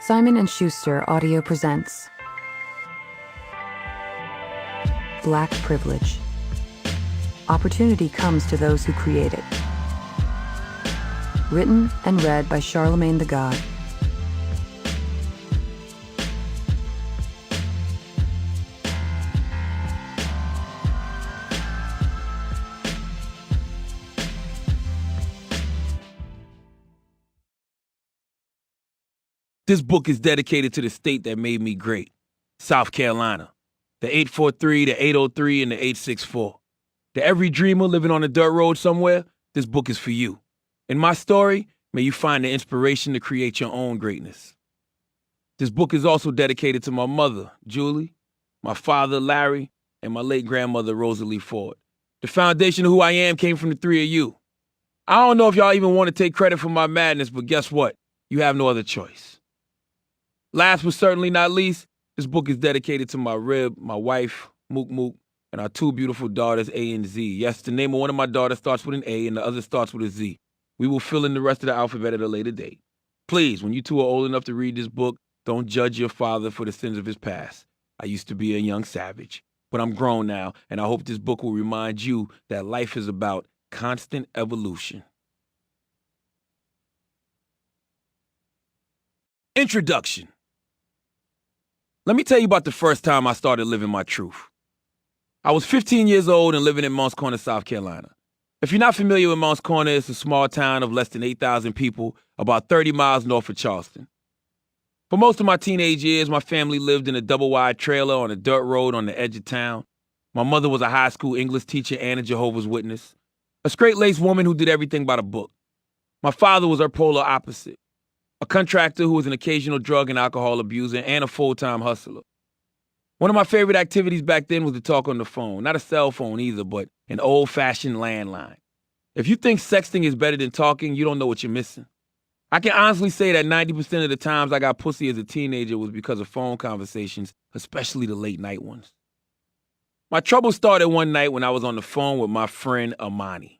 Simon & Schuster Audio presents Blk Privilege. Opportunity comes to those who create it. Written and read by Charlemagne the God. This book is dedicated to the state that made me great, South Carolina. The 843, the 803, and the 864. To every dreamer living on a dirt road somewhere, this book is for you. In my story, may you find the inspiration to create your own greatness. This book is also dedicated to my mother, Julie, my father, Larry, and my late grandmother, Rosalie Ford. The foundation of who I am came from the three of you. I don't know if y'all even want to take credit for my madness, but guess what? You have no other choice. Last but certainly not least, this book is dedicated to my rib, my wife, Mook Mook, and our two beautiful daughters, A and Z. Yes, the name of one of my daughters starts with an A and the other starts with a Z. We will fill in the rest of the alphabet at a later date. Please, when you two are old enough to read this book, don't judge your father for the sins of his past. I used to be a young savage, but I'm grown now, and I hope this book will remind you that life is about constant evolution. Introduction. Let me tell you about the first time I started living my truth. I was 15 years old and living in Moncks Corner, South Carolina. If you're not familiar with Moncks Corner, it's a small town of less than 8,000 people, about 30 miles north of Charleston. For most of my teenage years, my family lived in a double-wide trailer on a dirt road on the edge of town. My mother was a high school English teacher and a Jehovah's Witness, a straight-laced woman who did everything by the book. My father was her polar opposite, a contractor who was an occasional drug and alcohol abuser and a full-time hustler. One of my favorite activities back then was to talk on the phone. Not a cell phone either, but an old-fashioned landline. If you think sexting is better than talking, you don't know what you're missing. I can honestly say that 90% of the times I got pussy as a teenager was because of phone conversations, especially the late-night ones. My trouble started one night when I was on the phone with my friend Amani.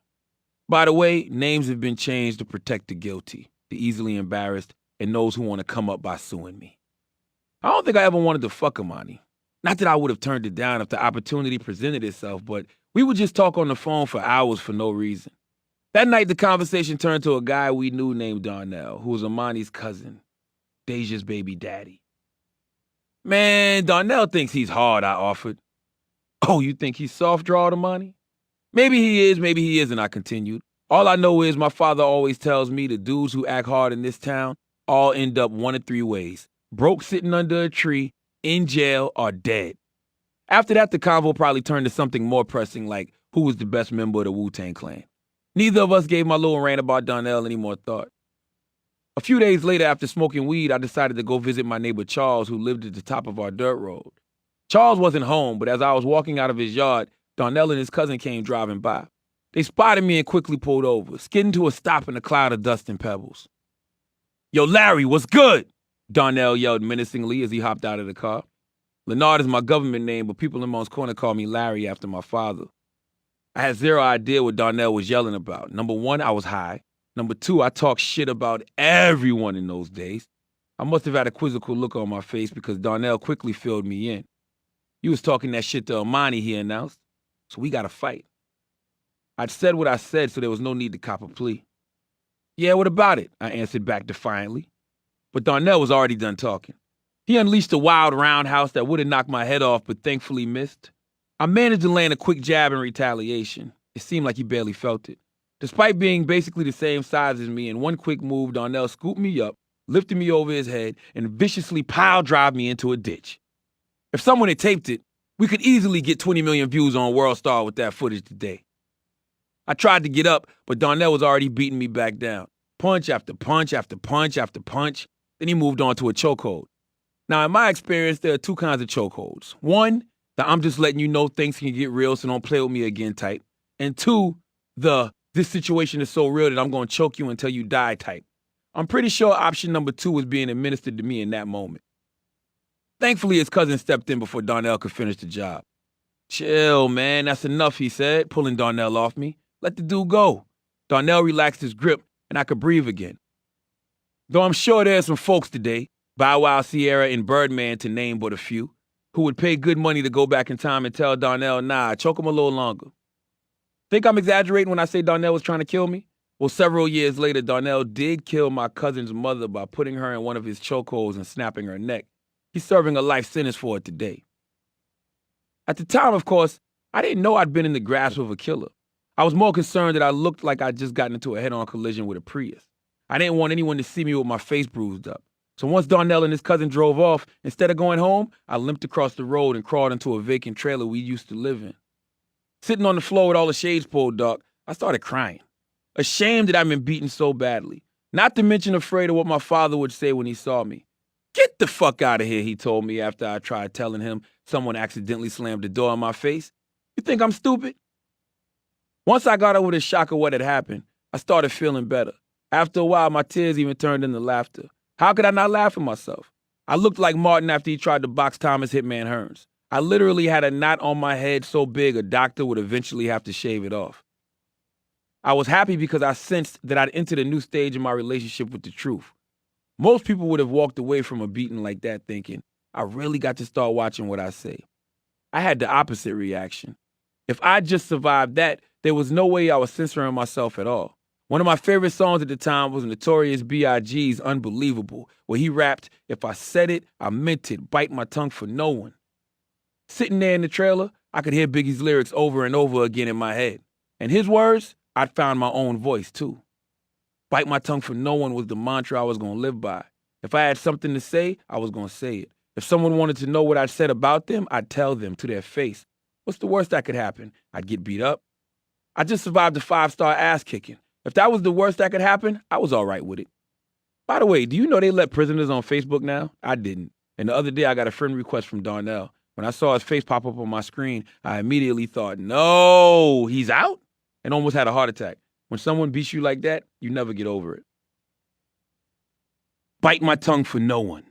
By the way, names have been changed to protect the guilty, the easily embarrassed, and those who want to come up by suing me. I don't think I ever wanted to fuck Amani. Not that I would have turned it down if the opportunity presented itself, but we would just talk on the phone for hours for no reason. That night, the conversation turned to a guy we knew named Darnell, who was Amani's cousin, Deja's baby daddy. Man, Darnell thinks he's hard, I offered. Oh, you think he's soft-drawed, Amani? Maybe he is, maybe he isn't, I continued. All I know is my father always tells me the dudes who act hard in this town all end up one of three ways: broke sitting under a tree, in jail, or dead. After that, the convo probably turned to something more pressing, like who was the best member of the Wu-Tang Clan. Neither of us gave my little rant about Darnell any more thought. A few days later, after smoking weed, I decided to go visit my neighbor Charles, who lived at the top of our dirt road. Charles wasn't home, but as I was walking out of his yard, Darnell and his cousin came driving by. They spotted me and quickly pulled over, skidding to a stop in a cloud of dust and pebbles. "Yo, Larry, what's good?" Darnell yelled menacingly as he hopped out of the car. Leonard is my government name, but people in Moncks Corner call me Larry after my father. I had zero idea what Darnell was yelling about. Number one, I was high. Number two, I talked shit about everyone in those days. I must have had a quizzical look on my face because Darnell quickly filled me in. "You was talking that shit to Amani," he announced, "so we got to fight." I'd said what I said, so there was no need to cop a plea. "Yeah, what about it?" I answered back defiantly. But Darnell was already done talking. He unleashed a wild roundhouse that would have knocked my head off, but thankfully missed. I managed to land a quick jab in retaliation. It seemed like he barely felt it. Despite being basically the same size as me, in one quick move, Darnell scooped me up, lifted me over his head, and viciously pile-drived me into a ditch. If someone had taped it, we could easily get 20 million views on World Star with that footage today. I tried to get up, but Darnell was already beating me back down. Punch after punch after punch after punch. Then he moved on to a chokehold. Now, in my experience, there are two kinds of chokeholds. One, the "I'm just letting you know things can get real, so don't play with me again" type. And two, the "this situation is so real that I'm going to choke you until you die" type. I'm pretty sure option number two was being administered to me in that moment. Thankfully, his cousin stepped in before Darnell could finish the job. "Chill, man, that's enough," he said, pulling Darnell off me. "Let the dude go." Darnell relaxed his grip, and I could breathe again. Though I'm sure there's some folks today, Bow Wow, Sierra, and Birdman, to name but a few, who would pay good money to go back in time and tell Darnell, nah, choke him a little longer. Think I'm exaggerating when I say Darnell was trying to kill me? Well, several years later, Darnell did kill my cousin's mother by putting her in one of his chokeholds and snapping her neck. He's serving a life sentence for it today. At the time, of course, I didn't know I'd been in the grasp of a killer. I was more concerned that I looked like I'd just gotten into a head-on collision with a Prius. I didn't want anyone to see me with my face bruised up. So once Darnell and his cousin drove off, instead of going home, I limped across the road and crawled into a vacant trailer we used to live in. Sitting on the floor with all the shades pulled dark, I started crying. Ashamed that I'd been beaten so badly. Not to mention afraid of what my father would say when he saw me. Get the fuck out of here, he told me after I tried telling him someone accidentally slammed the door in my face. You think I'm stupid? Once I got over the shock of what had happened, I started feeling better. After a while, my tears even turned into laughter. How could I not laugh at myself? I looked like Martin after he tried to box Thomas Hitman Hearns. I literally had a knot on my head so big a doctor would eventually have to shave it off. I was happy because I sensed that I'd entered a new stage in my relationship with the truth. Most people would have walked away from a beating like that thinking, I really got to start watching what I say. I had the opposite reaction. If I just survived that, there was no way I was censoring myself at all. One of my favorite songs at the time was Notorious B.I.G.'s Unbelievable, where he rapped, if I said it, I meant it, bite my tongue for no one. Sitting there in the trailer, I could hear Biggie's lyrics over and over again in my head. And his words, I'd found my own voice too. Bite my tongue for no one was the mantra I was going to live by. If I had something to say, I was going to say it. If someone wanted to know what I said about them, I'd tell them to their face. What's the worst that could happen? I'd get beat up. I just survived a 5-star ass kicking. If that was the worst that could happen, I was all right with it. By the way, do you know they let prisoners on Facebook now? I didn't. And the other day I got a friend request from Darnell. When I saw his face pop up on my screen, I immediately thought, no, he's out? And almost had a heart attack. When someone beats you like that, you never get over it. Bite my tongue for no one.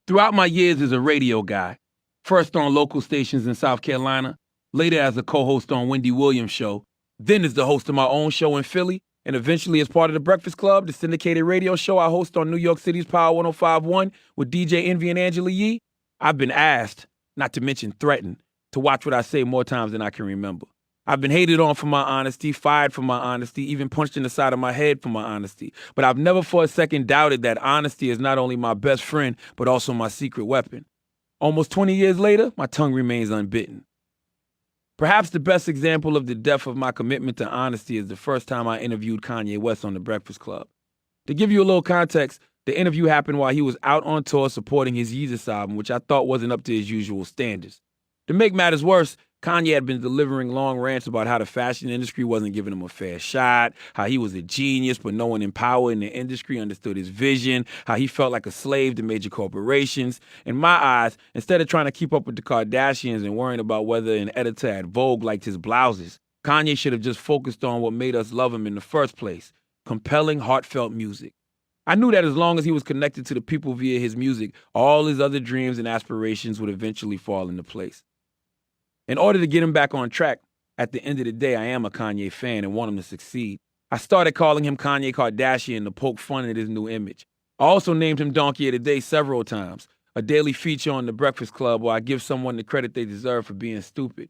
Throughout my years as a radio guy, first on local stations in South Carolina, later as a co-host on Wendy Williams' show, then as the host of my own show in Philly, and eventually as part of the Breakfast Club, the syndicated radio show I host on New York City's Power 105.1 with DJ Envy and Angela Yee, I've been asked, not to mention threatened, to watch what I say more times than I can remember. I've been hated on for my honesty, fired for my honesty, even punched in the side of my head for my honesty. But I've never for a second doubted that honesty is not only my best friend, but also my secret weapon. Almost 20 years later, my tongue remains unbitten. Perhaps the best example of the depth of my commitment to honesty is the first time I interviewed Kanye West on The Breakfast Club. To give you a little context, the interview happened while he was out on tour supporting his Yeezus album, which I thought wasn't up to his usual standards. To make matters worse, Kanye had been delivering long rants about how the fashion industry wasn't giving him a fair shot, how he was a genius but no one in power in the industry understood his vision, how he felt like a slave to major corporations. In my eyes, instead of trying to keep up with the Kardashians and worrying about whether an editor at Vogue liked his blouses, Kanye should have just focused on what made us love him in the first place, compelling, heartfelt music. I knew that as long as he was connected to the people via his music, all his other dreams and aspirations would eventually fall into place. In order to get him back on track, at the end of the day, I am a Kanye fan and want him to succeed. I started calling him Kanye Kardashian to poke fun at his new image. I also named him Donkey of the Day several times, a daily feature on The Breakfast Club where I give someone the credit they deserve for being stupid.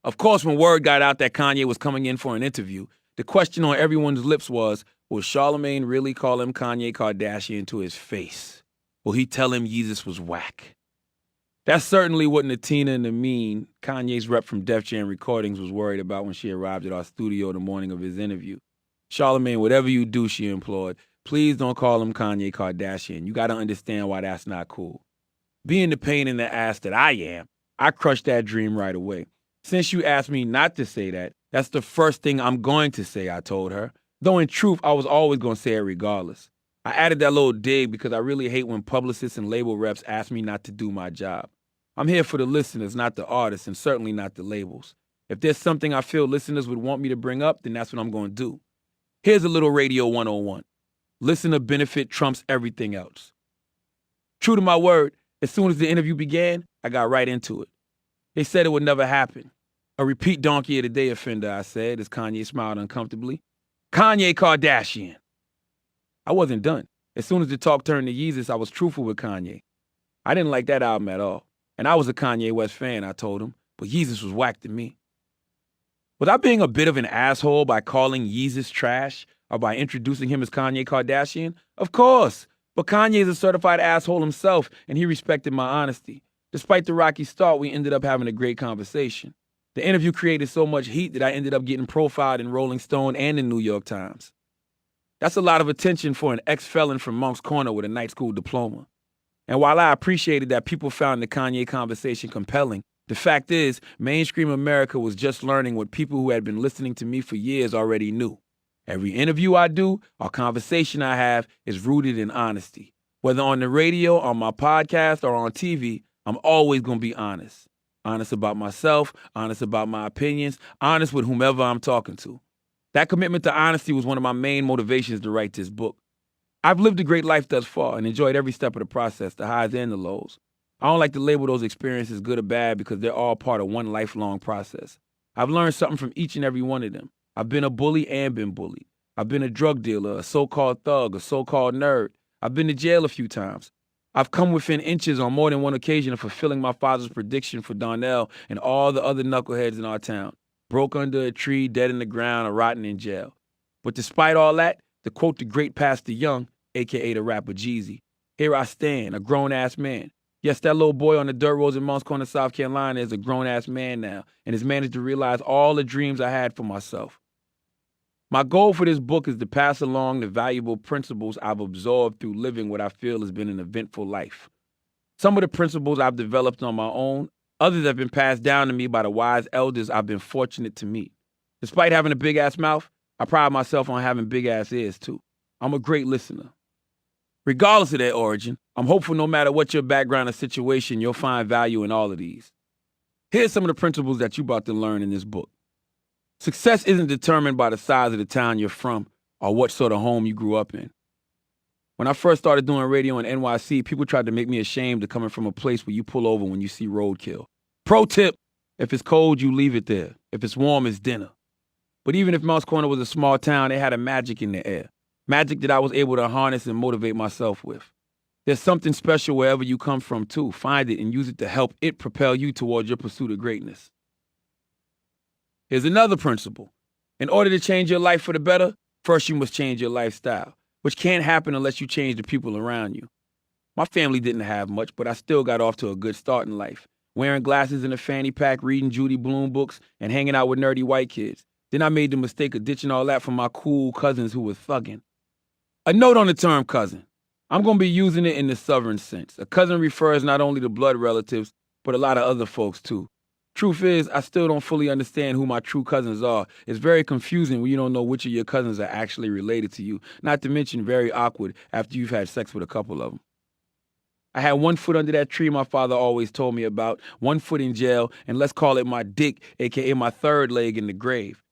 Of course, when word got out that Kanye was coming in for an interview, the question on everyone's lips was, will Charlamagne really call him Kanye Kardashian to his face? Will he tell him Yeezus was whack? That's certainly what Natina and Amin, Kanye's rep from Def Jam Recordings, was worried about when she arrived at our studio the morning of his interview. Charlamagne, whatever you do, she implored, please don't call him Kanye Kardashian. You got to understand why that's not cool. Being the pain in the ass that I am, I crushed that dream right away. Since you asked me not to say that, that's the first thing I'm going to say, I told her. Though in truth, I was always going to say it regardless. I added that little dig because I really hate when publicists and label reps ask me not to do my job. I'm here for the listeners, not the artists, and certainly not the labels. If there's something I feel listeners would want me to bring up, then that's what I'm going to do. Here's a little Radio 101. Listener benefit trumps everything else. True to my word, as soon as the interview began, I got right into it. They said it would never happen. A repeat Donkey of the Day offender, I said, as Kanye smiled uncomfortably. Kanye Kardashian. I wasn't done. As soon as the talk turned to Yeezus, I was truthful with Kanye. I didn't like that album at all. And I was a Kanye West fan, I told him, but Yeezus was whack to me. Was I being a bit of an asshole by calling Yeezus trash or by introducing him as Kanye Kardashian? Of course, but Kanye is a certified asshole himself, and he respected my honesty. Despite the rocky start, we ended up having a great conversation. The interview created so much heat that I ended up getting profiled in Rolling Stone and the New York Times. That's a lot of attention for an ex-felon from Moncks Corner with a night school diploma. And while I appreciated that people found the Kanye conversation compelling, the fact is, mainstream America was just learning what people who had been listening to me for years already knew. Every interview I do or conversation I have is rooted in honesty. Whether on the radio, on my podcast, or on TV, I'm always going to be honest. Honest about myself, honest about my opinions, honest with whomever I'm talking to. That commitment to honesty was one of my main motivations to write this book. I've lived a great life thus far and enjoyed every step of the process, the highs and the lows. I don't like to label those experiences good or bad because they're all part of one lifelong process. I've learned something from each and every one of them. I've been a bully and been bullied. I've been a drug dealer, a so-called thug, a so-called nerd. I've been to jail a few times. I've come within inches on more than one occasion of fulfilling my father's prediction for Donnell and all the other knuckleheads in our town. Broke under a tree, dead in the ground, or rotting in jail. But despite all that, to quote the great Pastor Young, a.k.a. the rapper Jeezy, here I stand, a grown-ass man. Yes, that little boy on the dirt roads in Moncks Corner, South Carolina is a grown-ass man now and has managed to realize all the dreams I had for myself. My goal for this book is to pass along the valuable principles I've absorbed through living what I feel has been an eventful life. Some of the principles I've developed on my own, others have been passed down to me by the wise elders I've been fortunate to meet. Despite having a big-ass mouth, I pride myself on having big-ass ears, too. I'm a great listener. Regardless of their origin, I'm hopeful no matter what your background or situation, you'll find value in all of these. Here's some of the principles that you're about to learn in this book. Success isn't determined by the size of the town you're from or what sort of home you grew up in. When I first started doing radio in NYC, people tried to make me ashamed of coming from a place where you pull over when you see roadkill. Pro tip, if it's cold, you leave it there. If it's warm, it's dinner. But even if Moncks Corner was a small town, it had a magic in the air. Magic that I was able to harness and motivate myself with. There's something special wherever you come from, too. Find it and use it to help it propel you towards your pursuit of greatness. Here's another principle. In order to change your life for the better, first you must change your lifestyle, which can't happen unless you change the people around you. My family didn't have much, but I still got off to a good start in life, wearing glasses in a fanny pack, reading Judy Blume books, and hanging out with nerdy white kids. Then I made the mistake of ditching all that for my cool cousins who was thugging. A note on the term cousin. I'm going to be using it in the Southern sense. A cousin refers not only to blood relatives, but a lot of other folks too. Truth is, I still don't fully understand who my true cousins are. It's very confusing when you don't know which of your cousins are actually related to you, not to mention very awkward after you've had sex with a couple of them. I had one foot under that tree my father always told me about, one foot in jail, and let's call it my dick, aka my third leg in the grave.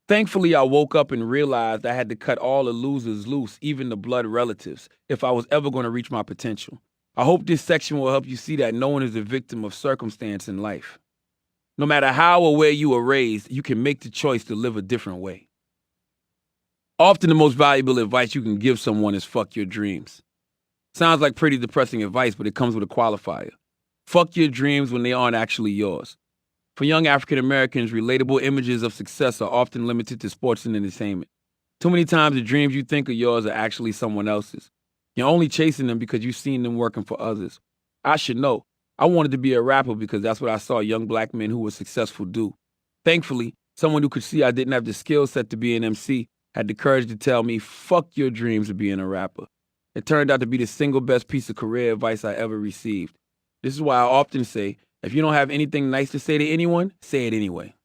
Thankfully, I woke up and realized I had to cut all the losers loose, even the blood relatives, if I was ever going to reach my potential. I hope this section will help you see that no one is a victim of circumstance in life. No matter how or where you were raised, you can make the choice to live a different way. Often the most valuable advice you can give someone is fuck your dreams. Sounds like pretty depressing advice, but it comes with a qualifier. Fuck your dreams when they aren't actually yours. For young African Americans, relatable images of success are often limited to sports and entertainment. Too many times the dreams you think are yours are actually someone else's. You're only chasing them because you've seen them working for others. I should know. I wanted to be a rapper because that's what I saw young black men who were successful do. Thankfully, someone who could see I didn't have the skill set to be an MC had the courage to tell me, fuck your dreams of being a rapper. It turned out to be the single best piece of career advice I ever received. This is why I often say, if you don't have anything nice to say to anyone, say it anyway.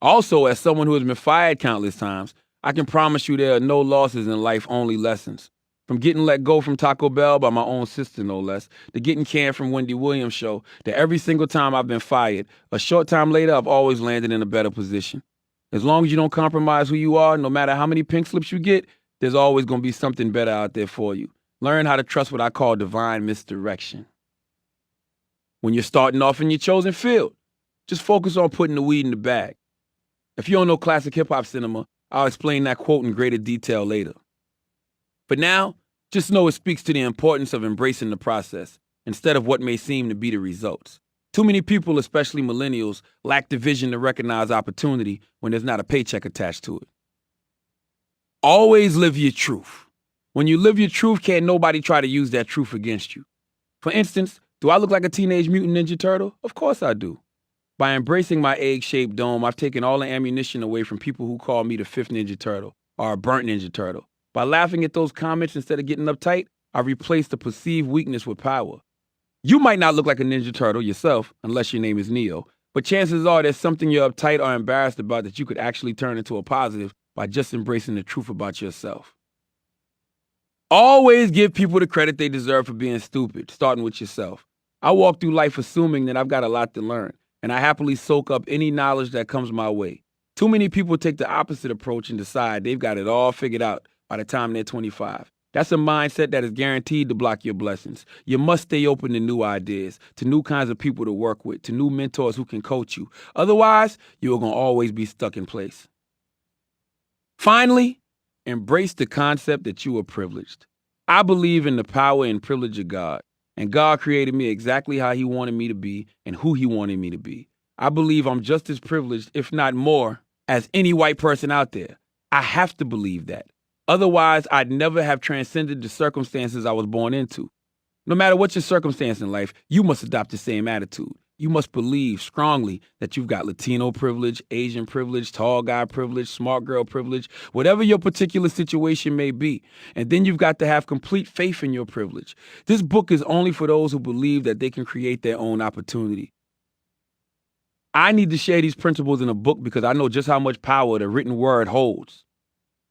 Also, as someone who has been fired countless times, I can promise you there are no losses in life, only lessons. From getting let go from Taco Bell by my own sister, no less, to getting canned from Wendy Williams' show, to every single time I've been fired, a short time later, I've always landed in a better position. As long as you don't compromise who you are, no matter how many pink slips you get, there's always going to be something better out there for you. Learn how to trust what I call divine misdirection. When you're starting off in your chosen field, just focus on putting the weed in the bag. If you don't know classic hip-hop cinema, I'll explain that quote in greater detail later. But now, just know it speaks to the importance of embracing the process instead of what may seem to be the results. Too many people, especially millennials, lack the vision to recognize opportunity when there's not a paycheck attached to it. Always live your truth. When you live your truth, can't nobody try to use that truth against you. For instance, do I look like a Teenage Mutant Ninja Turtle? Of course I do. By embracing my egg-shaped dome, I've taken all the ammunition away from people who call me the fifth Ninja Turtle or a burnt Ninja Turtle. By laughing at those comments instead of getting uptight, I replaced the perceived weakness with power. You might not look like a Ninja Turtle yourself, unless your name is Neo, but chances are there's something you're uptight or embarrassed about that you could actually turn into a positive by just embracing the truth about yourself. Always give people the credit they deserve for being stupid, starting with yourself. I walk through life assuming that I've got a lot to learn, and I happily soak up any knowledge that comes my way. Too many people take the opposite approach and decide they've got it all figured out by the time they're 25. That's a mindset that is guaranteed to block your blessings. You must stay open to new ideas, to new kinds of people to work with, to new mentors who can coach you. Otherwise, you're going to always be stuck in place. Finally, embrace the concept that you are privileged. I believe in the power and privilege of God, and God created me exactly how He wanted me to be and who He wanted me to be. I believe I'm just as privileged, if not more, as any white person out there. I have to believe that. Otherwise, I'd never have transcended the circumstances I was born into. No matter what your circumstance in life, you must adopt the same attitude. You must believe strongly that you've got Latino privilege, Asian privilege, tall guy privilege, smart girl privilege, whatever your particular situation may be. And then you've got to have complete faith in your privilege. This book is only for those who believe that they can create their own opportunity. I need to share these principles in a book because I know just how much power the written word holds.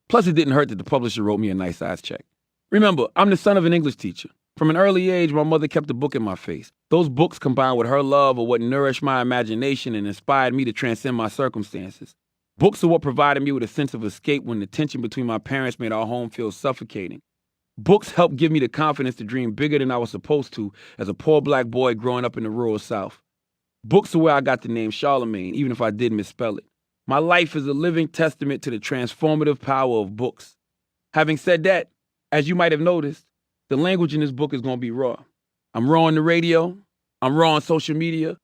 Plus, it didn't hurt that the publisher wrote me a nice-sized check. Remember, I'm the son of an English teacher. From an early age, my mother kept a book in my face. Those books combined with her love are what nourished my imagination and inspired me to transcend my circumstances. Books are what provided me with a sense of escape when the tension between my parents made our home feel suffocating. Books helped give me the confidence to dream bigger than I was supposed to as a poor black boy growing up in the rural South. Books are where I got the name Charlemagne, even if I did misspell it. My life is a living testament to the transformative power of books. Having said that, as you might have noticed, the language in this book is going to be raw. I'm raw on the radio. I'm raw on social media.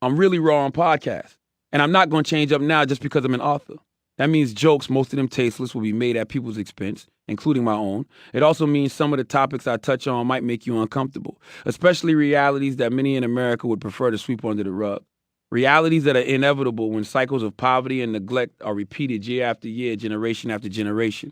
I'm really raw on podcasts. And I'm not going to change up now just because I'm an author. That means jokes, most of them tasteless, will be made at people's expense, including my own. It also means some of the topics I touch on might make you uncomfortable, especially realities that many in America would prefer to sweep under the rug. Realities that are inevitable when cycles of poverty and neglect are repeated year after year, generation after generation.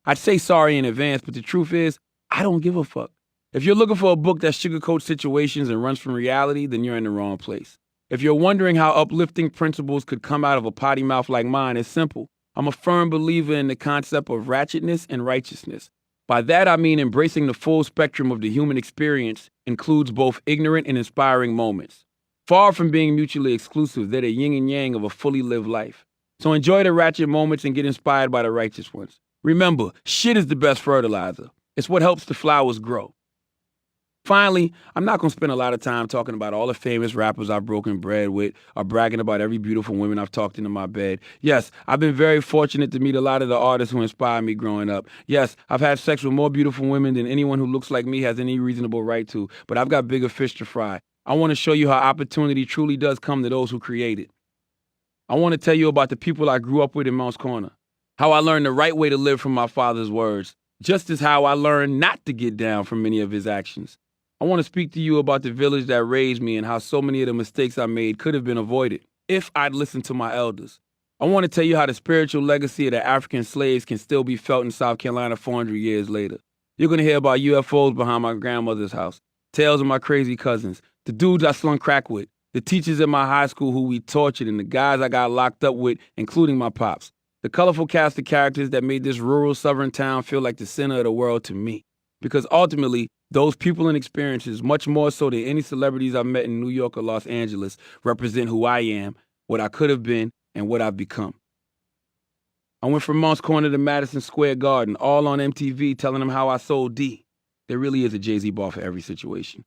I'd say sorry in advance, but the truth is, I don't give a fuck. If you're looking for a book that sugarcoats situations and runs from reality, then you're in the wrong place. If you're wondering how uplifting principles could come out of a potty mouth like mine, it's simple. I'm a firm believer in the concept of ratchetness and righteousness. By that, I mean embracing the full spectrum of the human experience includes both ignorant and inspiring moments. Far from being mutually exclusive, they're the yin and yang of a fully lived life. So enjoy the ratchet moments and get inspired by the righteous ones. Remember, shit is the best fertilizer. It's what helps the flowers grow. Finally, I'm not going to spend a lot of time talking about all the famous rappers I've broken bread with or bragging about every beautiful woman I've talked into my bed. Yes, I've been very fortunate to meet a lot of the artists who inspired me growing up. Yes, I've had sex with more beautiful women than anyone who looks like me has any reasonable right to, but I've got bigger fish to fry. I want to show you how opportunity truly does come to those who create it. I want to tell you about the people I grew up with in Mounts Corner, how I learned the right way to live from my father's words, just as how I learned not to get down from many of his actions. I want to speak to you about the village that raised me and how so many of the mistakes I made could have been avoided if I'd listened to my elders. I want to tell you how the spiritual legacy of the African slaves can still be felt in South Carolina 400 years later. You're going to hear about UFOs behind my grandmother's house, tales of my crazy cousins, the dudes I slung crack with, the teachers at my high school who we tortured, and the guys I got locked up with, including my pops. The colorful cast of characters that made this rural southern town feel like the center of the world to me. Because ultimately, those people and experiences, much more so than any celebrities I've met in New York or Los Angeles, represent who I am, what I could have been, and what I've become. I went from Mounts Corner to Madison Square Garden, all on MTV, telling them how I sold D. There really is a Jay-Z bar for every situation.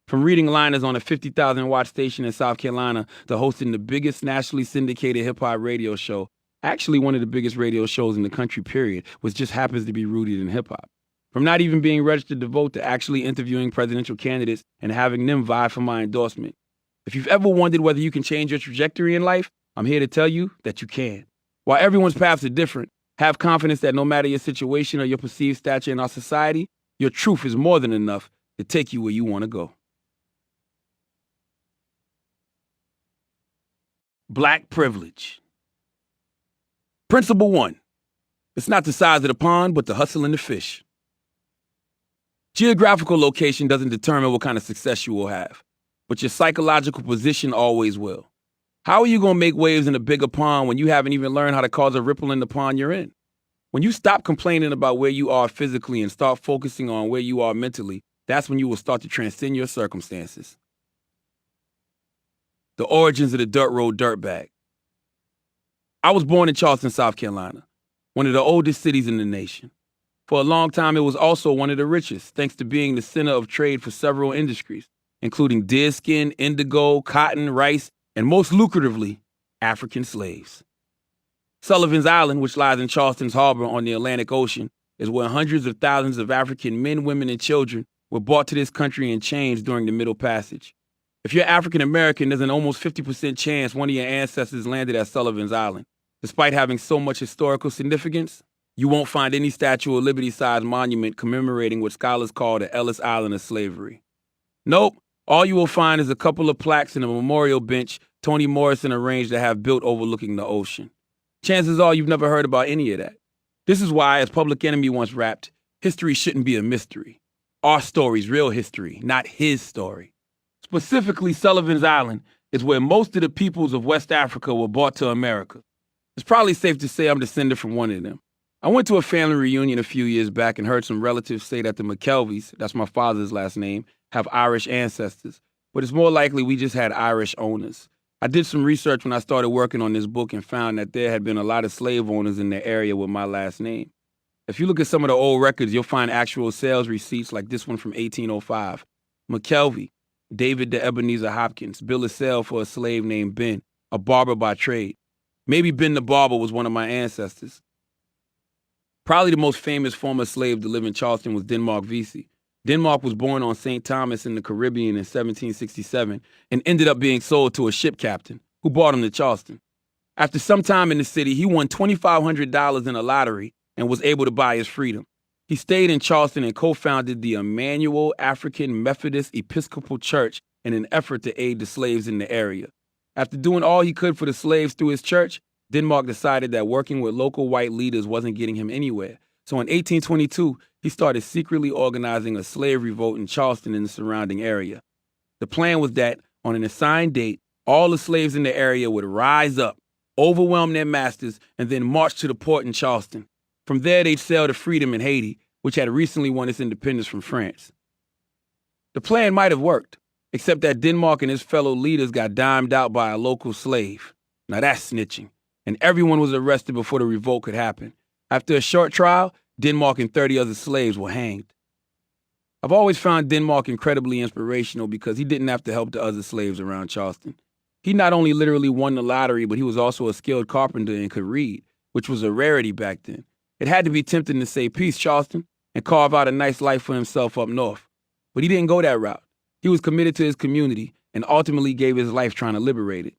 From reading liners on a 50,000-watt station in South Carolina to hosting the biggest nationally syndicated hip-hop radio show, actually one of the biggest radio shows in the country, period, which just happens to be rooted in hip-hop. From not even being registered to vote to actually interviewing presidential candidates and having them vie for my endorsement. If you've ever wondered whether you can change your trajectory in life, I'm here to tell you that you can. While everyone's paths are different, have confidence that no matter your situation or your perceived stature in our society, your truth is more than enough to take you where you want to go. Black privilege. Principle 1. It's not the size of the pond, but the hustle in the fish. Geographical location doesn't determine what kind of success you will have, but your psychological position always will. How are you going to make waves in a bigger pond when you haven't even learned how to cause a ripple in the pond you're in? When you stop complaining about where you are physically and start focusing on where you are mentally, that's when you will start to transcend your circumstances. The origins of the dirt road dirtbag. I was born in Charleston, South Carolina, one of the oldest cities in the nation. For a long time, it was also one of the richest, thanks to being the center of trade for several industries, including deerskin, indigo, cotton, rice, and most lucratively, African slaves. Sullivan's Island, which lies in Charleston's harbor on the Atlantic Ocean, is where hundreds of thousands of African men, women, and children were brought to this country in chains during the Middle Passage. If you're African American, there's an almost 50% chance one of your ancestors landed at Sullivan's Island. Despite having so much historical significance, you won't find any Statue of Liberty-sized monument commemorating what scholars call the Ellis Island of slavery. Nope, all you will find is a couple of plaques and a memorial bench Toni Morrison arranged to have built overlooking the ocean. Chances are you've never heard about any of that. This is why, as Public Enemy once rapped, history shouldn't be a mystery. Our story's real history, not his story. Specifically, Sullivan's Island is where most of the peoples of West Africa were brought to America. It's probably safe to say I'm descended from one of them. I went to a family reunion a few years back and heard some relatives say that the McKelveys, that's my father's last name, have Irish ancestors, but it's more likely we just had Irish owners. I did some research when I started working on this book and found that there had been a lot of slave owners in the area with my last name. If you look at some of the old records, you'll find actual sales receipts like this one from 1805. McKelvey, David de Ebenezer Hopkins, bill of sale for a slave named Ben, a barber by trade. Maybe Ben the barber was one of my ancestors. Probably the most famous former slave to live in Charleston was Denmark Vesey. Denmark was born on St. Thomas in the Caribbean in 1767 and ended up being sold to a ship captain who brought him to Charleston. After some time in the city, he won $2,500 in a lottery and was able to buy his freedom. He stayed in Charleston and co-founded the Emmanuel African Methodist Episcopal Church in an effort to aid the slaves in the area. After doing all he could for the slaves through his church, Denmark decided that working with local white leaders wasn't getting him anywhere. So in 1822, he started secretly organizing a slave revolt in Charleston and the surrounding area. The plan was that on an assigned date, all the slaves in the area would rise up, overwhelm their masters, and then march to the port in Charleston. From there, they'd sail to freedom in Haiti, which had recently won its independence from France. The plan might have worked, except that Denmark and his fellow leaders got dimed out by a local slave. Now that's snitching. And everyone was arrested before the revolt could happen. After a short trial, Denmark and 30 other slaves were hanged. I've always found Denmark incredibly inspirational because he didn't have to help the other slaves around Charleston. He not only literally won the lottery, but he was also a skilled carpenter and could read, which was a rarity back then. It had to be tempting to say, "Peace, Charleston," and carve out a nice life for himself up north. But he didn't go that route. He was committed to his community and ultimately gave his life trying to liberate it.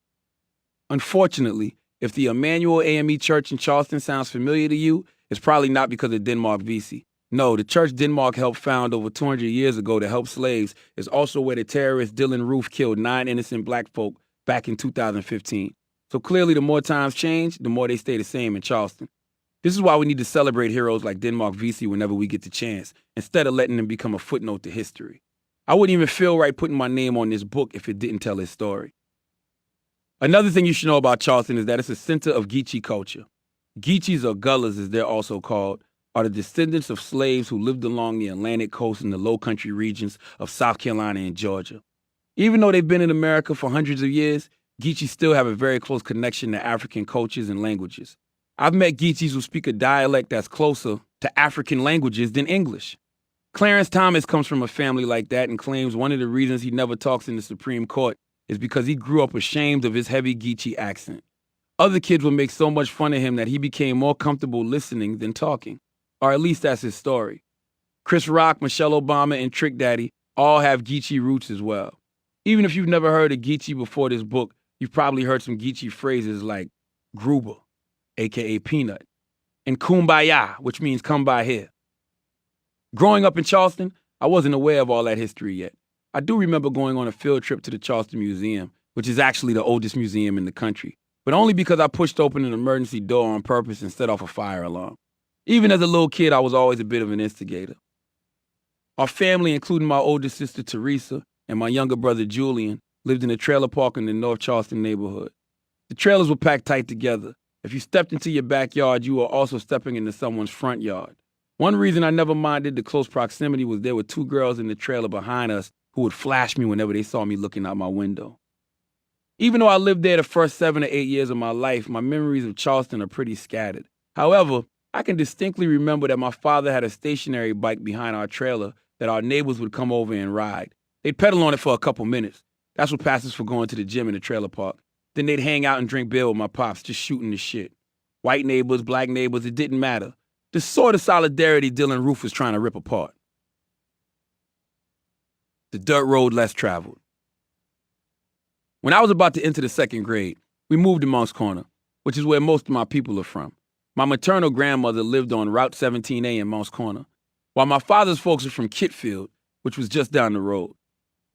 Unfortunately, if the Emmanuel AME Church in Charleston sounds familiar to you, it's probably not because of Denmark Vesey. No, the church Denmark helped found over 200 years ago to help slaves is also where the terrorist Dylan Roof killed 9 innocent black folk back in 2015. So clearly the more times change, the more they stay the same in Charleston. This is why we need to celebrate heroes like Denmark Vesey whenever we get the chance, instead of letting them become a footnote to history. I wouldn't even feel right putting my name on this book if it didn't tell his story. Another thing you should know about Charleston is that it's a center of Geechee culture. Geechees, or Gullahs as they're also called, are the descendants of slaves who lived along the Atlantic coast and the low country regions of South Carolina and Georgia. Even though they've been in America for hundreds of years, Geechees still have a very close connection to African cultures and languages. I've met Geechees who speak a dialect that's closer to African languages than English. Clarence Thomas comes from a family like that and claims one of the reasons he never talks in the Supreme Court is because he grew up ashamed of his heavy Geechee accent. Other kids would make so much fun of him that he became more comfortable listening than talking. Or at least that's his story. Chris Rock, Michelle Obama, and Trick Daddy all have Geechee roots as well. Even if you've never heard of Geechee before this book, you've probably heard some Geechee phrases like Gruber, aka Peanut, and Kumbaya, which means come by here. Growing up in Charleston, I wasn't aware of all that history yet. I do remember going on a field trip to the Charleston Museum, which is actually the oldest museum in the country, but only because I pushed open an emergency door on purpose and set off a fire alarm. Even as a little kid, I was always a bit of an instigator. Our family, including my older sister Teresa and my younger brother Julian, lived in a trailer park in the North Charleston neighborhood. The trailers were packed tight together. If you stepped into your backyard, you were also stepping into someone's front yard. One reason I never minded the close proximity was there were two girls in the trailer behind us who would flash me whenever they saw me looking out my window. Even though I lived there the first 7 or 8 years of my life, my memories of Charleston are pretty scattered. However, I can distinctly remember that my father had a stationary bike behind our trailer that our neighbors would come over and ride. They'd pedal on it for a couple minutes. That's what passes for going to the gym in the trailer park. Then they'd hang out and drink beer with my pops, just shooting the shit. White neighbors, black neighbors, it didn't matter. The sort of solidarity Dylan Roof was trying to rip apart. The dirt road less traveled. When I was about to enter the second grade, we moved to Moncks Corner, which is where most of my people are from. My maternal grandmother lived on Route 17A in Moncks Corner, while my father's folks are from Kitfield, which was just down the road.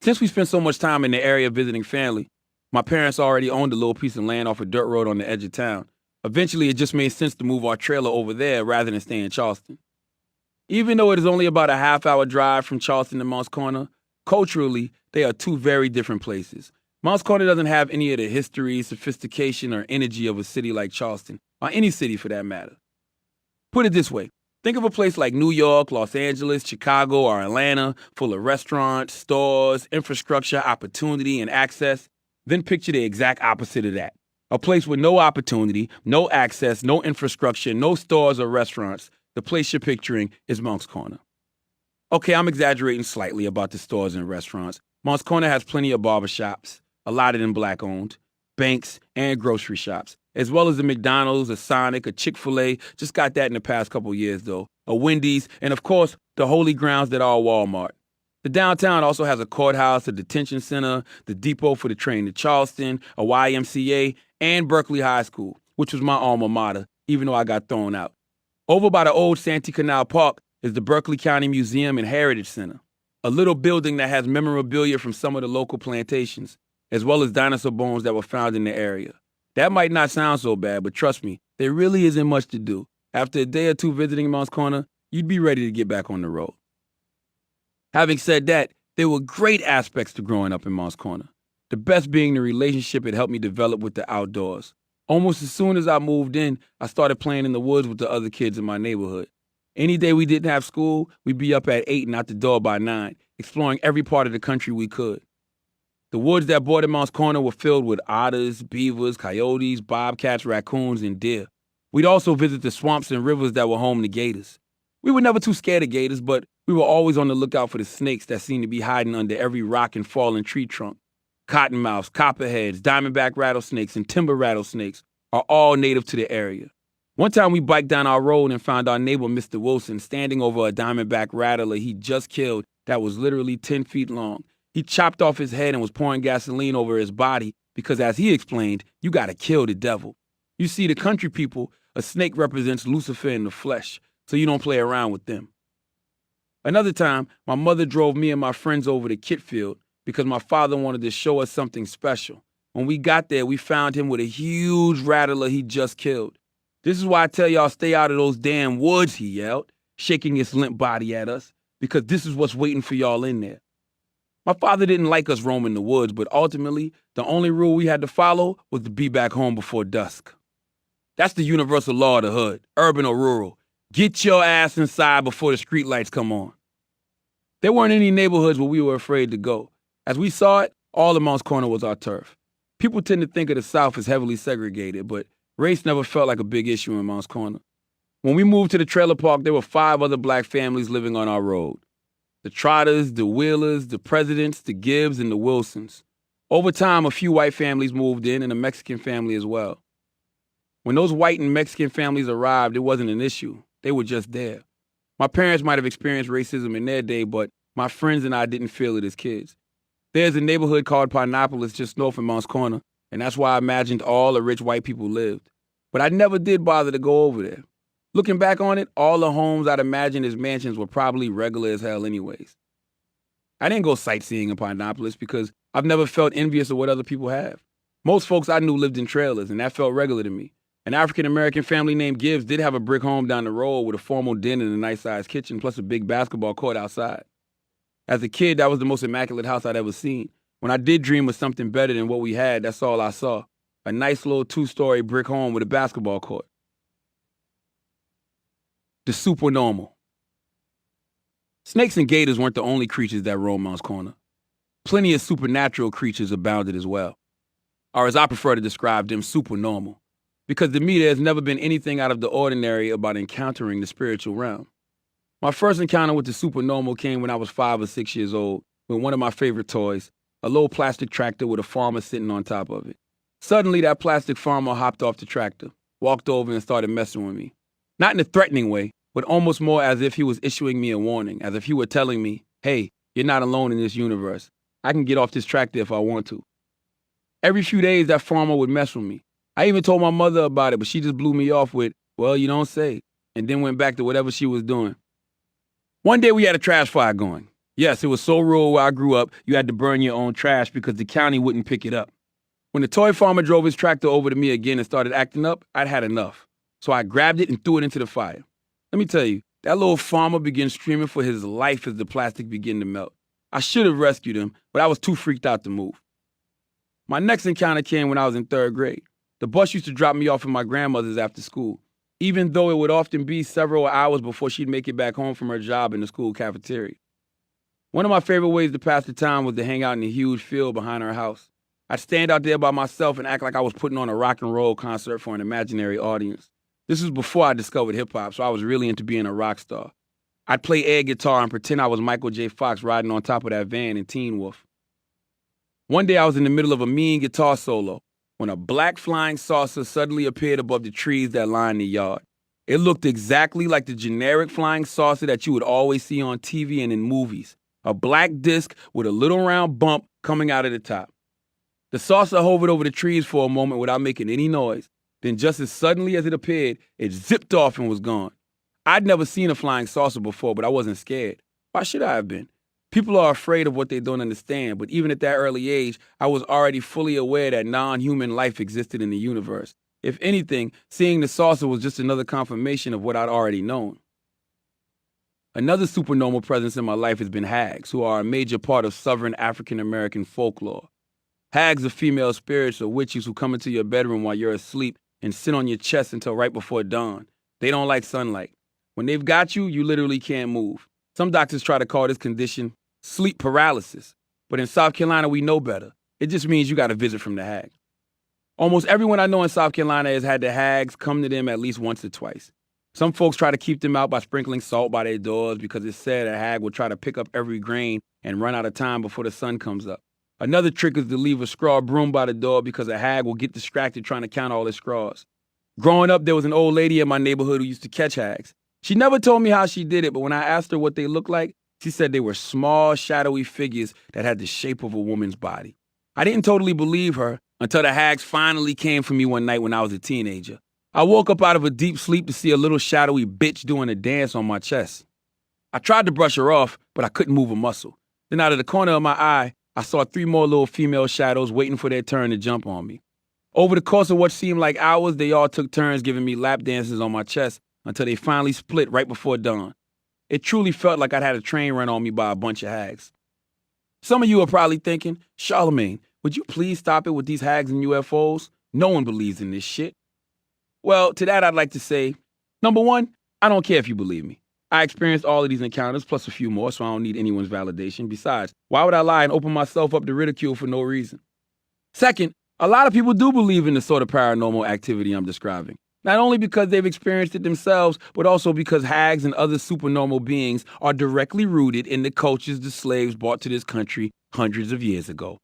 Since we spent so much time in the area visiting family, my parents already owned a little piece of land off a dirt road on the edge of town. Eventually, it just made sense to move our trailer over there rather than stay in Charleston. Even though it is only about a half-hour drive from Charleston to Moncks Corner, culturally, they are two very different places. Moncks Corner doesn't have any of the history, sophistication, or energy of a city like Charleston, or any city for that matter. Put it this way. Think of a place like New York, Los Angeles, Chicago, or Atlanta, full of restaurants, stores, infrastructure, opportunity, and access. Then picture the exact opposite of that. A place with no opportunity, no access, no infrastructure, no stores or restaurants. The place you're picturing is Moncks Corner. Okay, I'm exaggerating slightly about the stores and restaurants. Moncks Corner has plenty of barbershops, a lot of them black-owned, banks, and grocery shops, as well as a McDonald's, a Sonic, a Chick-fil-A, just got that in the past couple years though, a Wendy's, and of course, the holy grounds that are Walmart. The downtown also has a courthouse, a detention center, the depot for the train to Charleston, a YMCA, and Berkeley High School, which was my alma mater, even though I got thrown out. Over by the old Santee Canal Park is the Berkeley County Museum and Heritage Center, a little building that has memorabilia from some of the local plantations, as well as dinosaur bones that were found in the area. That might not sound so bad, but trust me, there really isn't much to do. After a day or two visiting Moncks Corner, you'd be ready to get back on the road. Having said that, there were great aspects to growing up in Moncks Corner. The best being the relationship it helped me develop with the outdoors. Almost as soon as I moved in, I started playing in the woods with the other kids in my neighborhood. Any day we didn't have school, we'd be up at 8 and out the door by 9, exploring every part of the country we could. The woods that bordered Moncks Corner were filled with otters, beavers, coyotes, bobcats, raccoons, and deer. We'd also visit the swamps and rivers that were home to gators. We were never too scared of gators, but we were always on the lookout for the snakes that seemed to be hiding under every rock and fallen tree trunk. Cottonmouths, copperheads, diamondback rattlesnakes, and timber rattlesnakes are all native to the area. One time we biked down our road and found our neighbor, Mr. Wilson, standing over a diamondback rattler he just killed that was literally 10 feet long. He chopped off his head and was pouring gasoline over his body because, as he explained, you gotta kill the devil. You see, the country people, a snake represents Lucifer in the flesh, so you don't play around with them. Another time, my mother drove me and my friends over to Kitfield because my father wanted to show us something special. When we got there, we found him with a huge rattler he just killed. This is why I tell y'all stay out of those damn woods, he yelled, shaking his limp body at us, because this is what's waiting for y'all in there. My father didn't like us roaming the woods, but ultimately, the only rule we had to follow was to be back home before dusk. That's the universal law of the hood, urban or rural. Get your ass inside before the streetlights come on. There weren't any neighborhoods where we were afraid to go. As we saw it, all of Moncks Corner was our turf. People tend to think of the South as heavily segregated, but race never felt like a big issue in Moncks Corner. When we moved to the trailer park, there were 5 other black families living on our road. The Trotters, the Wheelers, the Presidents, the Gibbs, and the Wilsons. Over time, a few white families moved in and a Mexican family as well. When those white and Mexican families arrived, it wasn't an issue. They were just there. My parents might have experienced racism in their day, but my friends and I didn't feel it as kids. There's a neighborhood called Pineapolis just north of Moncks Corner, and that's why I imagined all the rich white people lived. But I never did bother to go over there. Looking back on it, all the homes I'd imagined as mansions were probably regular as hell anyways. I didn't go sightseeing in Pineapolis because I've never felt envious of what other people have. Most folks I knew lived in trailers, and that felt regular to me. An African-American family named Gibbs did have a brick home down the road with a formal den and a nice-sized kitchen, plus a big basketball court outside. As a kid, that was the most immaculate house I'd ever seen. When I did dream of something better than what we had, that's all I saw. A nice little 2-story brick home with a basketball court. The supernormal. Snakes and gators weren't the only creatures that roamed Moncks Corner. Plenty of supernatural creatures abounded as well. Or as I prefer to describe them, supernormal. Because to me, there's never been anything out of the ordinary about encountering the spiritual realm. My first encounter with the supernormal came when I was 5 or 6 years old with one of my favorite toys, a little plastic tractor with a farmer sitting on top of it. Suddenly, that plastic farmer hopped off the tractor, walked over and started messing with me. Not in a threatening way, but almost more as if he was issuing me a warning, as if he were telling me, hey, you're not alone in this universe. I can get off this tractor if I want to. Every few days, that farmer would mess with me. I even told my mother about it, but she just blew me off with, well, you don't say, and then went back to whatever she was doing. One day we had a trash fire going. Yes, it was so rural where I grew up, you had to burn your own trash because the county wouldn't pick it up. When the toy farmer drove his tractor over to me again and started acting up, I'd had enough. So I grabbed it and threw it into the fire. Let me tell you, that little farmer began screaming for his life as the plastic began to melt. I should have rescued him, but I was too freaked out to move. My next encounter came when I was in 3rd grade. The bus used to drop me off at my grandmother's after school, even though it would often be several hours before she'd make it back home from her job in the school cafeteria. One of my favorite ways to pass the time was to hang out in the huge field behind our house. I'd stand out there by myself and act like I was putting on a rock and roll concert for an imaginary audience. This was before I discovered hip-hop, so I was really into being a rock star. I'd play air guitar and pretend I was Michael J. Fox riding on top of that van in Teen Wolf. One day I was in the middle of a mean guitar solo when a black flying saucer suddenly appeared above the trees that lined the yard. It looked exactly like the generic flying saucer that you would always see on TV and in movies. A black disc with a little round bump coming out of the top. The saucer hovered over the trees for a moment without making any noise. Then just as suddenly as it appeared, it zipped off and was gone. I'd never seen a flying saucer before, but I wasn't scared. Why should I have been? People are afraid of what they don't understand, but even at that early age, I was already fully aware that non-human life existed in the universe. If anything, seeing the saucer was just another confirmation of what I'd already known. Another supernormal presence in my life has been hags, who are a major part of Southern African-American folklore. Hags are female spirits or witches who come into your bedroom while you're asleep and sit on your chest until right before dawn. They don't like sunlight. When they've got you, you literally can't move. Some doctors try to call this condition sleep paralysis, but in South Carolina, we know better. It just means you got a visit from the hag. Almost everyone I know in South Carolina has had the hags come to them at least once or twice. Some folks try to keep them out by sprinkling salt by their doors because it's said a hag will try to pick up every grain and run out of time before the sun comes up. Another trick is to leave a straw broom by the door because a hag will get distracted trying to count all his straws. Growing up, there was an old lady in my neighborhood who used to catch hags. She never told me how she did it, but when I asked her what they looked like, she said they were small, shadowy figures that had the shape of a woman's body. I didn't totally believe her until the hags finally came for me one night when I was a teenager. I woke up out of a deep sleep to see a little shadowy bitch doing a dance on my chest. I tried to brush her off, but I couldn't move a muscle. Then out of the corner of my eye, I saw 3 more little female shadows waiting for their turn to jump on me. Over the course of what seemed like hours, they all took turns giving me lap dances on my chest until they finally split right before dawn. It truly felt like I'd had a train run on me by a bunch of hags. Some of you are probably thinking, Charlemagne, would you please stop it with these hags and UFOs? No one believes in this shit. Well, to that I'd like to say, number one, I don't care if you believe me. I experienced all of these encounters plus a few more, so I don't need anyone's validation. Besides, why would I lie and open myself up to ridicule for no reason? Second, a lot of people do believe in the sort of paranormal activity I'm describing. Not only because they've experienced it themselves, but also because hags and other supernormal beings are directly rooted in the cultures the slaves brought to this country hundreds of years ago.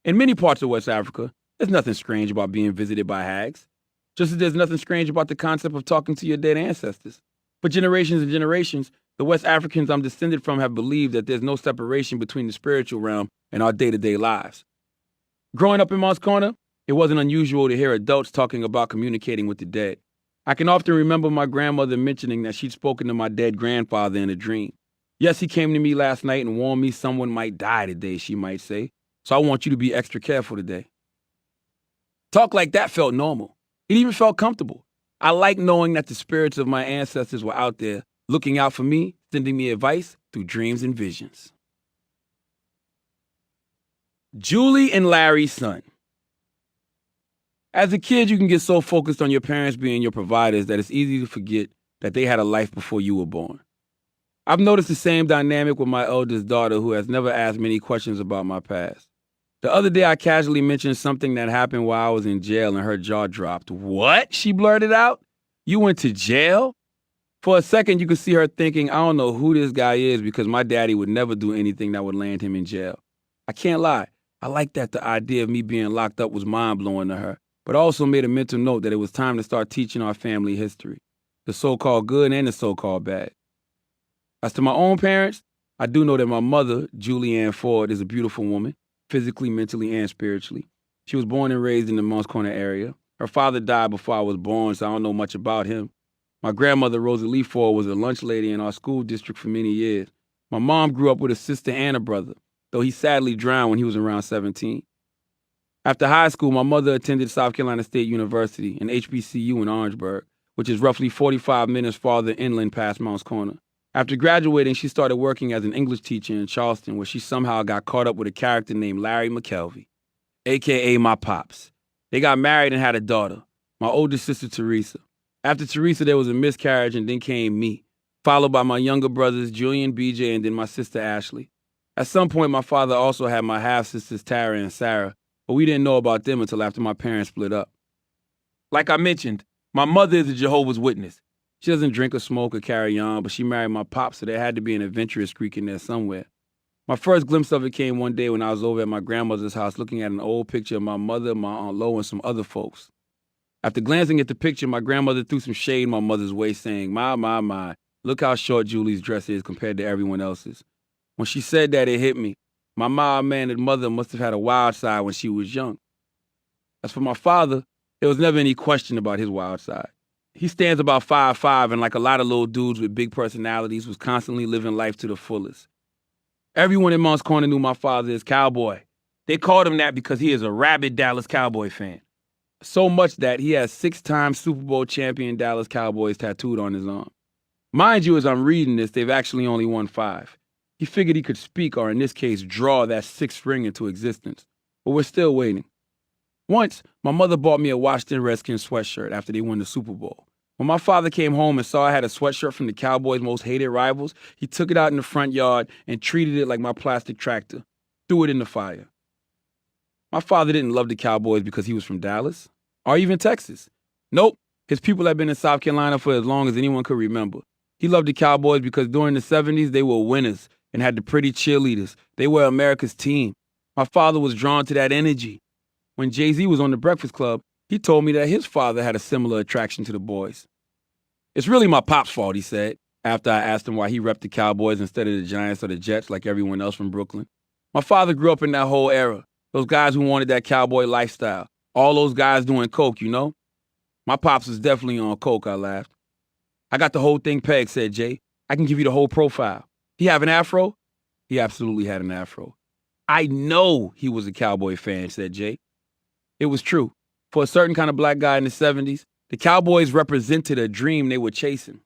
In many parts of West Africa, there's nothing strange about being visited by hags, just as there's nothing strange about the concept of talking to your dead ancestors. For generations and generations, the West Africans I'm descended from have believed that there's no separation between the spiritual realm and our day-to-day lives. Growing up in Moncks Corner, it wasn't unusual to hear adults talking about communicating with the dead. I can often remember my grandmother mentioning that she'd spoken to my dead grandfather in a dream. Yes, he came to me last night and warned me someone might die today, she might say. So I want you to be extra careful today. Talk like that felt normal. It even felt comfortable. I like knowing that the spirits of my ancestors were out there, looking out for me, sending me advice through dreams and visions. Julie and Larry's son. As a kid, you can get so focused on your parents being your providers that it's easy to forget that they had a life before you were born. I've noticed the same dynamic with my eldest daughter, who has never asked many questions about my past. The other day, I casually mentioned something that happened while I was in jail, and her jaw dropped. "What?" she blurted out. "You went to jail?" For a second, you could see her thinking, I don't know who this guy is because my daddy would never do anything that would land him in jail. I can't lie. I like that the idea of me being locked up was mind-blowing to her, but I also made a mental note that it was time to start teaching our family history, the so-called good and the so-called bad. As to my own parents, I do know that my mother, Julianne Ford, is a beautiful woman, physically, mentally, and spiritually. She was born and raised in the Moncks Corner area. Her father died before I was born, so I don't know much about him. My grandmother, Rosalie Ford, was a lunch lady in our school district for many years. My mom grew up with a sister and a brother, though he sadly drowned when he was around 17. After high school, my mother attended South Carolina State University, an HBCU in Orangeburg, which is roughly 45 minutes farther inland past Moncks Corner. After graduating, she started working as an English teacher in Charleston, where she somehow got caught up with a character named Larry McKelvey, a.k.a. my pops. They got married and had a daughter, my older sister, Teresa. After Teresa, there was a miscarriage, and then came me, followed by my younger brothers, Julian, BJ, and then my sister, Ashley. At some point, my father also had my half-sisters, Tara and Sarah, but we didn't know about them until after my parents split up. Like I mentioned, my mother is a Jehovah's Witness. She doesn't drink or smoke or carry on, but she married my pops, so there had to be an adventurous streak in there somewhere. My first glimpse of it came one day when I was over at my grandmother's house looking at an old picture of my mother, my Aunt Lo, and some other folks. After glancing at the picture, my grandmother threw some shade my mother's way, saying, my, look how short Julie's dress is compared to everyone else's. When she said that, it hit me. My mild-mannered mother must have had a wild side when she was young. As for my father, there was never any question about his wild side. He stands about 5'5", and like a lot of little dudes with big personalities, was constantly living life to the fullest. Everyone in Moncks Corner knew my father as Cowboy. They called him that because he is a rabid Dallas Cowboy fan. So much that he has 6-time Super Bowl champion Dallas Cowboys tattooed on his arm. Mind you, as I'm reading this, they've actually only won 5. He figured he could speak, or in this case, draw that 6th ring into existence. But we're still waiting. Once, my mother bought me a Washington Redskins sweatshirt after they won the Super Bowl. When my father came home and saw I had a sweatshirt from the Cowboys' most hated rivals, he took it out in the front yard and treated it like my plastic tractor, threw it in the fire. My father didn't love the Cowboys because he was from Dallas, or even Texas. Nope, his people had been in South Carolina for as long as anyone could remember. He loved the Cowboys because during the 70s, they were winners and had the pretty cheerleaders. They were America's team. My father was drawn to that energy. When Jay-Z was on The Breakfast Club, he told me that his father had a similar attraction to the boys. It's really my pop's fault, he said, after I asked him why he repped the Cowboys instead of the Giants or the Jets like everyone else from Brooklyn. My father grew up in that whole era, those guys who wanted that cowboy lifestyle, all those guys doing coke, you know? My pops was definitely on coke, I laughed. I got the whole thing pegged, said Jay. I can give you the whole profile. He have an afro? He absolutely had an afro. I know he was a Cowboy fan, said Jay. It was true. For a certain kind of black guy in the 70s, the Cowboys represented a dream they were chasing.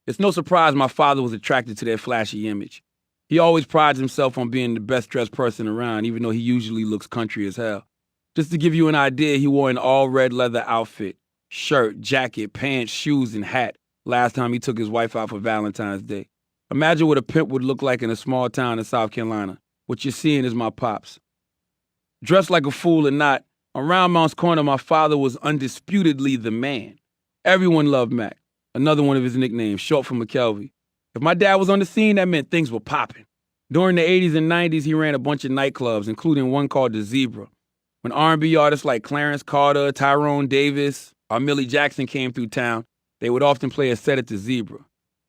It's no surprise my father was attracted to their flashy image. He always prides himself on being the best-dressed person around, even though he usually looks country as hell. Just to give you an idea, he wore an all-red leather outfit, shirt, jacket, pants, shoes, and hat last time he took his wife out for Valentine's Day. Imagine what a pimp would look like in a small town in South Carolina. What you're seeing is my pops. Dressed like a fool or not, around Moncks Corner, my father was undisputedly the man. Everyone loved Mac, another one of his nicknames, short for McKelvey. If my dad was on the scene, that meant things were popping. During the 80s and 90s, he ran a bunch of nightclubs, including one called The Zebra. When R&B artists like Clarence Carter, Tyrone Davis, or Millie Jackson came through town, They would often play a set at the Zebra.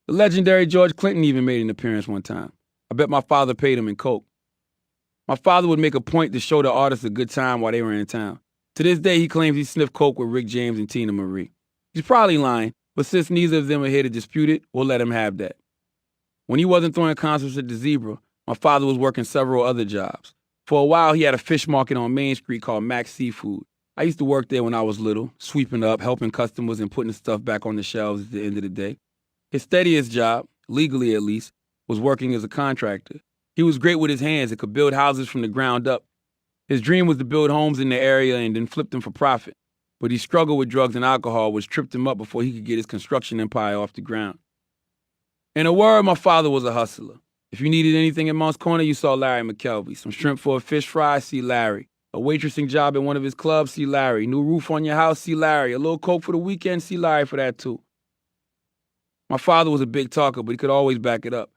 The legendary George Clinton even made an appearance one time. I bet my father paid him in coke. My father would make a point to show the artists a good time while they were in town. To this day, he claims he sniffed coke with Rick James and Tina Marie. He's probably lying, but since neither of them are here to dispute it, we'll let him have that. When he wasn't throwing concerts at the Zebra, my father was working several other jobs. For a while, he had a fish market on Main Street called Max Seafood. I used to work there when I was little, sweeping up, helping customers, and putting the stuff back on the shelves at the end of the day. His steadiest job, legally at least, was working as a contractor. He was great with his hands and could build houses from the ground up. His dream was to build homes in the area and then flip them for profit. But he struggled with drugs and alcohol, which tripped him up before he could get his construction empire off the ground. In a word, my father was a hustler. If you needed anything in Monk's Corner, you saw Larry McKelvey. Some shrimp for a fish fry, see Larry. A waitressing job at one of his clubs, see Larry. New roof on your house, see Larry. A little coke for the weekend, see Larry for that too. My father was a big talker, but he could always back it up.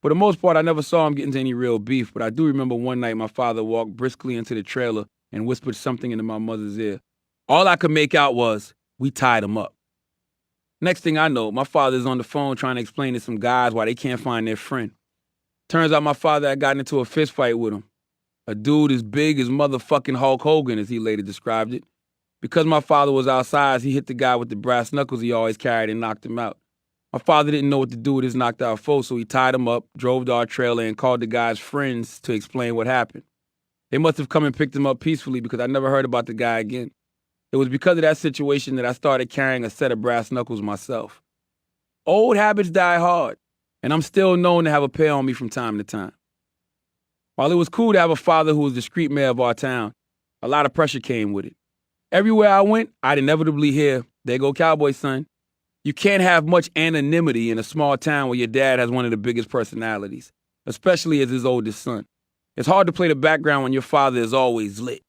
For the most part, I never saw him get into any real beef, but I do remember one night my father walked briskly into the trailer and whispered something into my mother's ear. All I could make out was, "We tied him up." Next thing I know, my father's on the phone trying to explain to some guys why they can't find their friend. Turns out my father had gotten into a fist fight with him. A dude as big as motherfucking Hulk Hogan, as he later described it. Because my father was outside, he hit the guy with the brass knuckles he always carried and knocked him out. My father didn't know what to do with his knocked out foe, so he tied him up, drove to our trailer, and called the guy's friends to explain what happened. They must have come and picked him up peacefully because I never heard about the guy again. It was because of that situation that I started carrying a set of brass knuckles myself. Old habits die hard, and I'm still known to have a pair on me from time to time. While it was cool to have a father who was the street mayor of our town, a lot of pressure came with it. Everywhere I went, I'd inevitably hear, "There go Cowboy son." You can't have much anonymity in a small town where your dad has one of the biggest personalities, especially as his oldest son. It's hard to play the background when your father is always lit.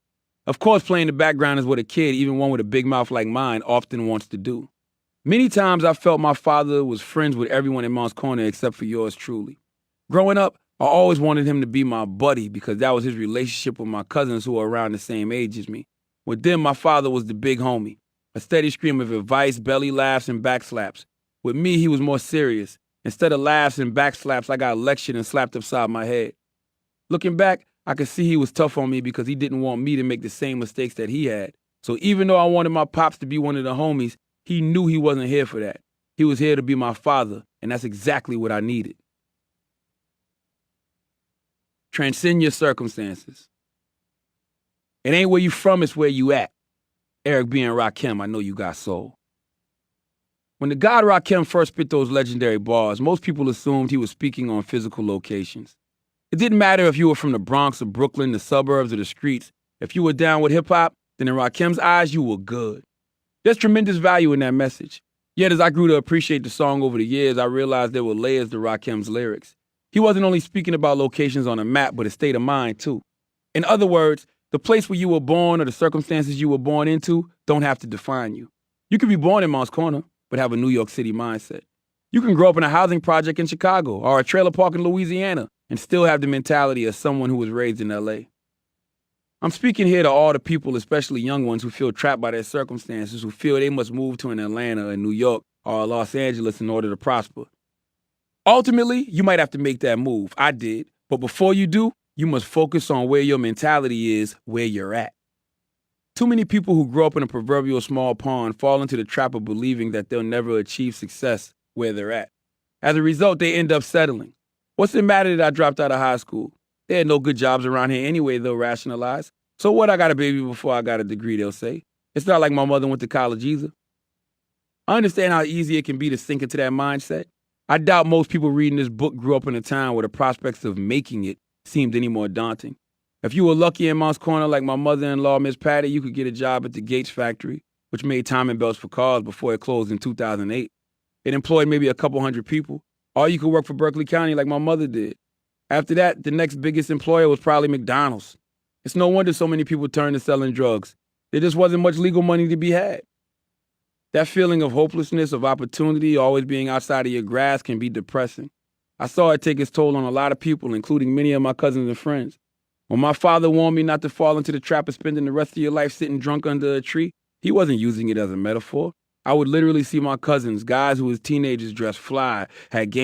Of course, playing the background is what a kid, even one with a big mouth like mine, often wants to do. Many times I felt my father was friends with everyone in Monk's Corner except for yours truly. Growing up, I always wanted him to be my buddy because that was his relationship with my cousins who were around the same age as me. With them, my father was the big homie, a steady stream of advice, belly laughs, and backslaps. With me, he was more serious. Instead of laughs and backslaps, I got lectured and slapped upside my head. Looking back, I could see he was tough on me because he didn't want me to make the same mistakes that he had. So even though I wanted my pops to be one of the homies, he knew he wasn't here for that. He was here to be my father, and that's exactly what I needed. Transcend your circumstances. It ain't where you from, it's where you at. Eric B. and Rakim, I know you got soul. When the god Rakim first spit those legendary bars, most people assumed he was speaking on physical locations. It didn't matter if you were from the Bronx or Brooklyn, the suburbs, or the streets. If you were down with hip-hop, then in Rakim's eyes, you were good. There's tremendous value in that message. Yet as I grew to appreciate the song over the years, I realized there were layers to Rakim's lyrics. He wasn't only speaking about locations on a map, but a state of mind, too. In other words, the place where you were born or the circumstances you were born into don't have to define you. You could be born in Monk's Corner, but have a New York City mindset. You can grow up in a housing project in Chicago or a trailer park in Louisiana and still have the mentality of someone who was raised in LA. I'm speaking here to all the people, especially young ones, who feel trapped by their circumstances, who feel they must move to an Atlanta, a New York, or a Los Angeles in order to prosper. Ultimately, you might have to make that move. I did. But before you do, you must focus on where your mentality is, where you're at. Too many people who grow up in a proverbial small pond fall into the trap of believing that they'll never achieve success where they're at. As a result, they end up settling. What's the matter that I dropped out of high school? There are no good jobs around here anyway, they'll rationalize. So what, I got a baby before I got a degree, they'll say. It's not like my mother went to college either. I understand how easy it can be to sink into that mindset. I doubt most people reading this book grew up in a town where the prospects of making it seemed any more daunting. If you were lucky in Monk's Corner like my mother-in-law, Miss Patty, you could get a job at the Gates factory, which made timing belts for cars before it closed in 2008. It employed maybe a couple hundred people. Or you could work for Berkeley County like my mother did. After that, the next biggest employer was probably McDonald's. It's no wonder so many people turned to selling drugs. There just wasn't much legal money to be had. That feeling of hopelessness, of opportunity, always being outside of your grasp can be depressing. I saw it take its toll on a lot of people, including many of my cousins and friends. When my father warned me not to fall into the trap of spending the rest of your life sitting drunk under a tree, he wasn't using it as a metaphor. I would literally see my cousins, guys who was teenagers dressed fly, had game